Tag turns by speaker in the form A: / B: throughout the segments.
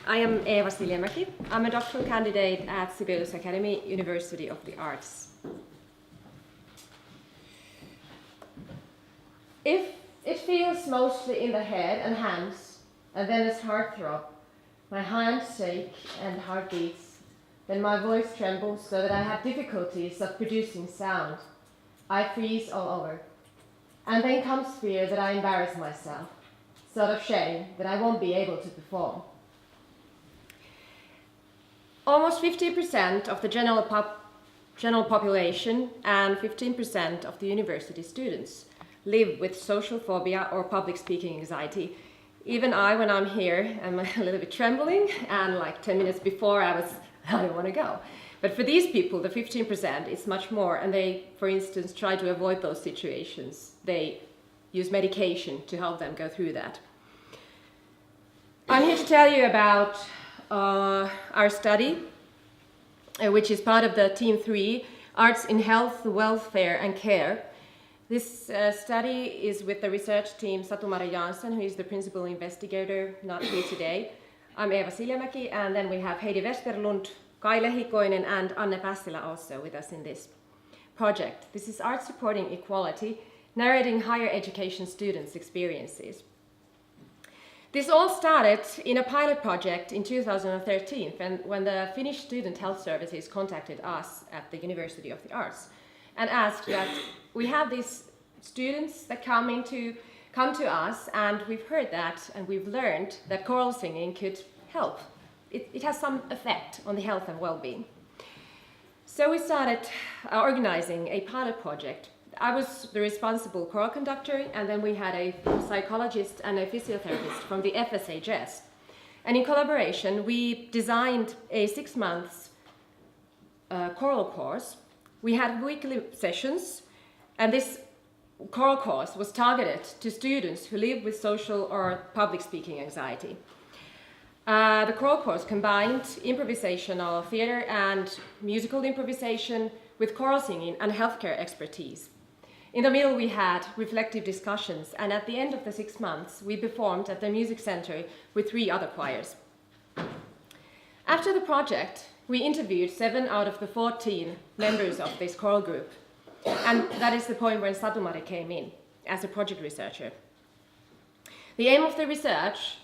A: I am Eeva Siljama. I'm a doctoral candidate at Sibelius Academy, University of the Arts. If it feels mostly in the head and hands, and then as heart throb, my hands shake and heart beats, then my voice trembles so that I have difficulties of producing sound. I freeze all over. And then comes fear that I embarrass myself, sort of shame that I won't be able to perform. Almost 50% of the general population and 15% of the university students live with social phobia or public speaking anxiety. Even I, when I'm here, am a little bit trembling, and like 10 minutes before I don't want to go. But for these people, the 15% is much more, and they, for instance, try to avoid those situations. They use medication to help them go through that. I'm here to tell you about our study, which is part of the Team 3, Arts in Health, Welfare and Care. This study is with the research team Satu-Mari Jansson, who is the principal investigator, not here today. I'm Eeva Siljama, and then we have Heidi Westerlund, Kai Lehikoinen and Anne Passilä also with us in this project. This is art supporting equality, narrating higher education students' experiences. This all started in a pilot project in 2013 when the Finnish Student Health Services contacted us at the University of the Arts and asked that we have these students that come to us, and we've heard that and we've learned that choral singing could help. It has some effect on the health and well-being. So we started organizing a pilot project. I was the responsible choral conductor, and then we had a psychologist and a physiotherapist from the FSHS. And in collaboration, we designed a 6 months choral course. We had weekly sessions, and this choral course was targeted to students who live with social or public speaking anxiety. The choral course combined improvisational theater and musical improvisation with choral singing and healthcare expertise. In the middle we had reflective discussions, and at the end of the 6 months we performed at the music center with 3 other choirs. After the project, we interviewed 7 out of the 14 members of this choral group, and that is the point when Satu-Mari came in as a project researcher. The aim of the research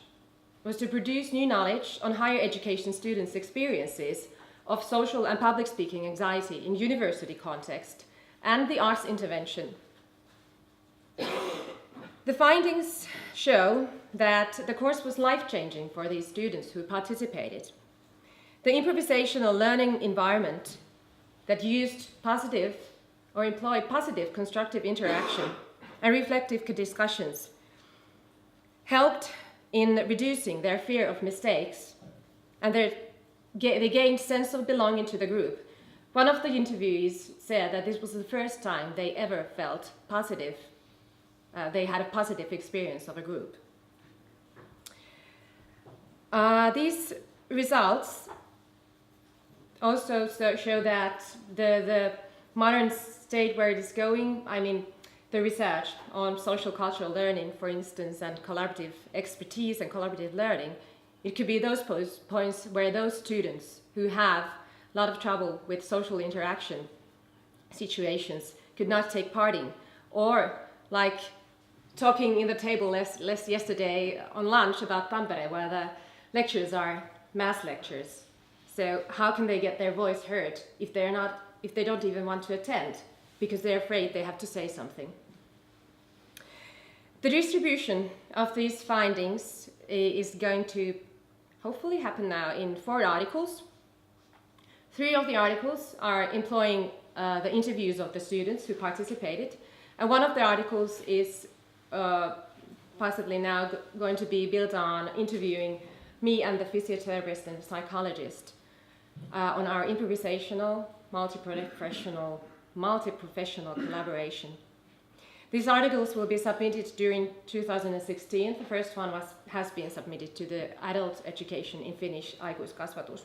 A: was to produce new knowledge on higher education students' experiences of social and public speaking anxiety in university context and the arts intervention. The findings show that the course was life-changing for these students who participated. The improvisational learning environment that used positive or employed positive constructive interaction and reflective discussions helped in reducing their fear of mistakes, and they gained sense of belonging to the group. One of the interviewees said that this was the first time they ever felt positive. They had a positive experience of a group. These results also show that the modern state where it is going, I mean, the research on social cultural learning, for instance, and collaborative expertise and collaborative learning, it could be those points where those students who have a lot of trouble with social interaction situations could not take part in, or like talking in the table less yesterday on lunch about Tampere, where the lectures are mass lectures. So how can they get their voice heard if they don't even want to attend because they're afraid they have to say something? The distribution of these findings is going to hopefully happen now in 4 articles. 3 of the articles are employing the interviews of the students who participated, and one of the articles is possibly now going to be built on interviewing me and the physiotherapist and psychologist on our improvisational, multi-professional collaboration. These articles will be submitted during 2016. The first one has been submitted to the Adult Education in Finnish aikuiskasvatus.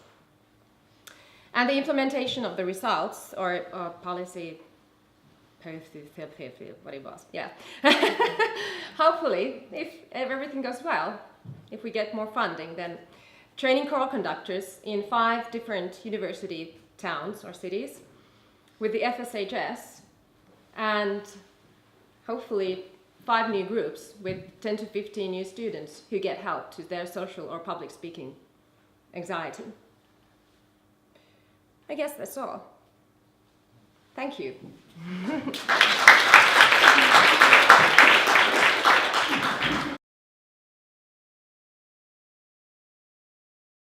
A: And the implementation of the results, or policy, what it was, yeah. Hopefully, if everything goes well, if we get more funding, then training choral conductors in 5 different university towns or cities with the FSHS, and hopefully 5 new groups with 10 to 15 new students who get help to their social or public speaking anxiety. I guess that's all. Thank you.